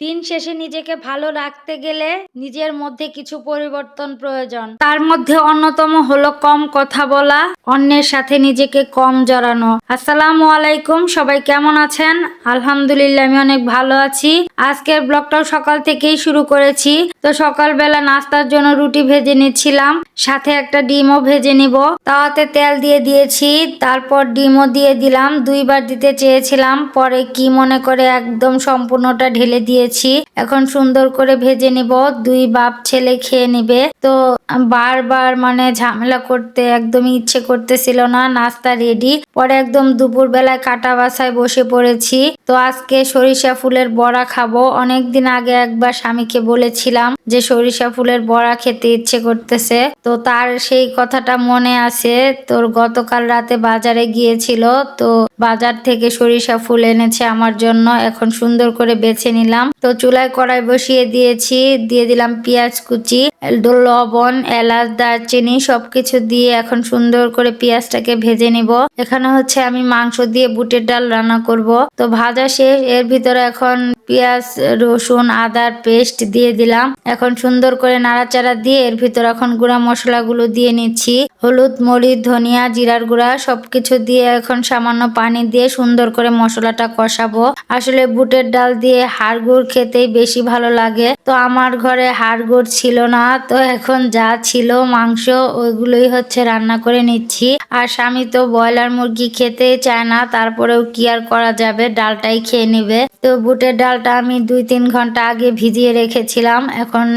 দিন শেষে নিজেকে ভালো রাখতে গেলে নিজের মধ্যে কিছু পরিবর্তন প্রয়োজন। তার মধ্যে অন্যতম হলো কম কথা বলা, অন্যের সাথে নিজেকে কম জড়ানো। আসসালামু আলাইকুম, সবাই কেমন আছেন? আলহামদুলিল্লাহ, আমি অনেক ভালো আছি। আজকের ব্লগটাও সকাল থেকেই শুরু করেছি। তো সকালবেলা নাস্তার জন্য রুটি ভেজে নিচ্ছিলাম, সাথে একটা ডিমও ভেজে নিব। তাওয়াতে তেল দিয়ে দিয়েছি, তারপর ডিমও দিয়ে দিলাম। দুইবার দিতে চেয়েছিলাম, পরে কি মনে করে একদম সম্পূর্ণটা ঢেলে দিয়েছি। এখন সুন্দর করে ভেজে নিব, দুই বাপ ছেলে খেয়ে নিবে। তো বারবার মানে ঝামেলা করতে একদমই ইচ্ছে করতেছিল না। নাস্তা রেডি, পরে একদম দুপুর বেলায় কাটা বাসায় বসে পড়েছি। তো আজকে সরিষা ফুলের বড়া খাবো। অনেকদিন আগে একবার স্বামীকে বলেছিলাম যে সরিষা ফুলের বড়া খেতে ইচ্ছে করতেছে, তো তার সেই কথাটা মনে আছে। তোর গতকাল রাতে বাজারে গিয়েছিল, তো বাজার থেকে সরিষা ফুল এনেছে আমার জন্য। এখন সুন্দর করে বেছে নিলাম। তো চুলায় কড়াই বসিয়ে দিয়েছি, দিয়ে দিলাম পেঁয়াজ কুচি, লবণ, এলাচ, দারচিনি সবকিছু দিয়ে এখন সুন্দর করে পেঁয়াজটাকে ভেজে নিব। এখানে হচ্ছে আমি মাংস দিয়ে বুটের ডাল রান্না করব। তো ভাজা শেষ, এর ভিতরে এখন পেঁয়াজ, রসুন, আদার পেস্ট দিয়ে দিলাম। এখন সুন্দর করে নাড়াচাড়া দিয়ে এর ভিতরে এখন গুঁড়া মশলাগুলো দিয়ে নিচ্ছি। হলুদ, মরিচ, ধনিয়া, জিরার গুঁড়া সবকিছু দিয়ে এখন সামান্য পানি দিয়ে সুন্দর করে মশলাটা কষাবো। আসলে বুটের ডাল দিয়ে হাড় গুড় খেতেই বেশি ভালো লাগে। তো আমার ঘরে হাড় গুড় ছিল না, তো এখন যা ছিল মাংস ওইগুলোই হচ্ছে রান্না করে নিচ্ছি। আর স্বামী তো ব্রয়লার মুরগি খেতেই চায় না, তারপরেও কি আর করা যাবে, ডালটাই খেয়ে নিবে। তো বুটের ডালটা আমি 2-3 ঘন্টা আগে ভিজিয়ে রেখেছিলাম, এখন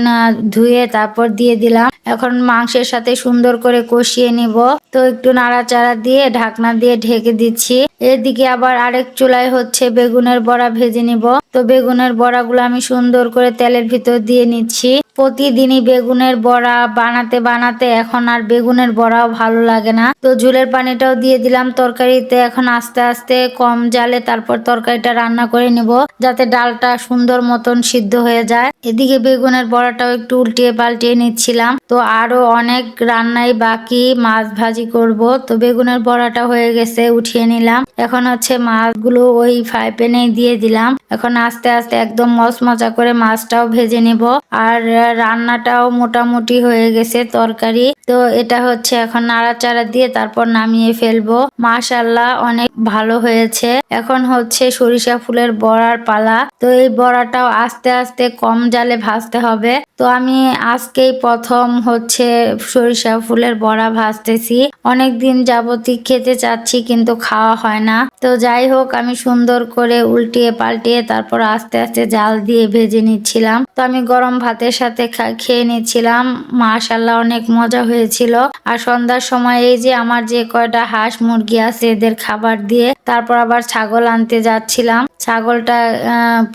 ধুয়ে তারপর দিয়ে দিলাম। এখন মাংসের সাথে সুন্দর করে কষিয়ে নিব। তো একটু নাড়াচাড়া দিয়ে ঢাকনা দিয়ে ঢেকে দিচ্ছি। এদিকে আবার আরেক চুলায় হচ্ছে বেগুনের বড়া ভেজে নিব। তো বেগুনের বড়াগুলো আমি সুন্দর করে তেলের ভিতর দিয়ে নিচ্ছি। প্রতিদিনই বেগুনের বড়া বানাতে বানাতে এখন আর বেগুনের বড়াও ভালো লাগে না। তো ঝোলের পানিটাও দিয়ে দিলাম তরকারিতে। এখন আস্তে আস্তে কম জালে তারপর তরকারিটা রান্না করে নিব, যাতে ডালটা সুন্দর মতন সিদ্ধ হয়ে যায়। এদিকে বেগুনের বড়াটাও একটু উল্টিয়ে পাল্টিয়ে নিচ্ছিলাম। তো আরো অনেক রান্নাই বাকি, মাছ ভাজি করব। তো বেগুনের বড়াটা হয়ে গেছে, উঠিয়ে নিলাম। এখন হচ্ছে মাছগুলো ওই ফ্রাই প্যানে দিয়ে দিলাম। এখন আস্তে আস্তে একদম মচমচা করে মাছটাও ভেজে নিব। আর রান্নাটাও মোটামুটি হয়ে গেছে, তরকারি। তো এটা হচ্ছে এখন নাড়াচাড়া দিয়ে তারপর নামিয়ে ফেলবো। মাশাআল্লাহ, অনেক ভালো হয়েছে। এখন হচ্ছে সরিষা ফুলের বড়ার পালা। তো এই বড়াটাও আস্তে আস্তে কম জালে ভাজতে হবে। তো আমি আজকেই প্রথম হচ্ছে সরিষা ফুলের বড়া ভাজতেছি। অনেকদিন যাবতই খেতে চাচ্ছি, কিন্তু খাওয়া হয় না। তো যাই হোক, আমি সুন্দর করে উল্টিয়ে পাল্টিয়ে তারপর আস্তে আস্তে জাল দিয়ে ভেজে নিচ্ছিলাম। তো আমি গরম ভাতের সাথে খেয়ে নিচ্ছিলাম। মাশাআল্লাহ, অনেক মজা হয়েছিল। আর সন্ধ্যার সময় এই যে আমার যে কয়টা হাঁস মুরগি আছে এদের খাবার দিয়ে তারপর আবার ছাগল আনতে যাচ্ছিলাম। ছাগলটা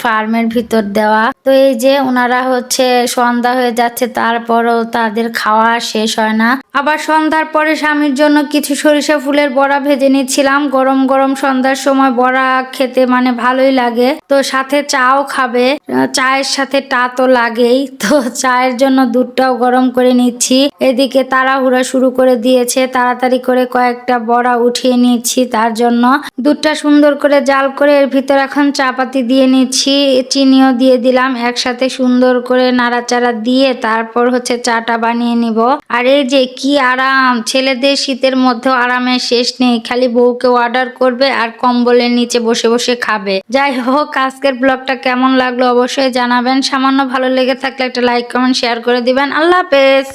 ফার্মের ভিতর দেওয়া। তো এই যে ওনারা হচ্ছে সন্ধ্যা হয়ে যাচ্ছে, তারপরও তাদের খাওয়া শেষ হয় না। আবার সন্ধ্যার পরে স্বামীর জন্য কিছু সরিষা ফুলের বড়া ভেজে নিচ্ছিলাম। গরম গরম সন্ধ্যার সময় বড়া খেতে মানে ভালোই লাগে। তো সাথে চাও খাবে, চায়ের সাথে টা তো লাগেই। তো চায়ের জন্য দুধটাও গরম করে নিচ্ছি। এদিকে তাড়াহুড়া শুরু করে দিয়েছে, তাড়াতাড়ি করে কয়েকটা বড়া উঠিয়ে নিচ্ছি। তার জন্য দুধটা সুন্দর করে জাল করে এর ভিতর এখন চা পাতি দিয়ে নিচ্ছি, চিনিও দিয়ে দিলাম। একসাথে সুন্দর করে নাড়াচাড়া দিয়ে তারপর হচ্ছে চাটা বানিয়ে নিব। আর এই যে কি আরাম, ছেলেদের শীতের মধ্যেও আরামের শেষ নেই। খালি বউকে অর্ডার করবে আর কম্বলের নিচে বসে বসে খাবে। যাই হোক, আজকের ব্লগটা কেমন লাগলো অবশ্যই জানাবেন। সামান্য ভালো লেগে থাকলে একটা লাইক, কমেন্ট, শেয়ার করে দিবেন। আল্লাহ হাফেজ।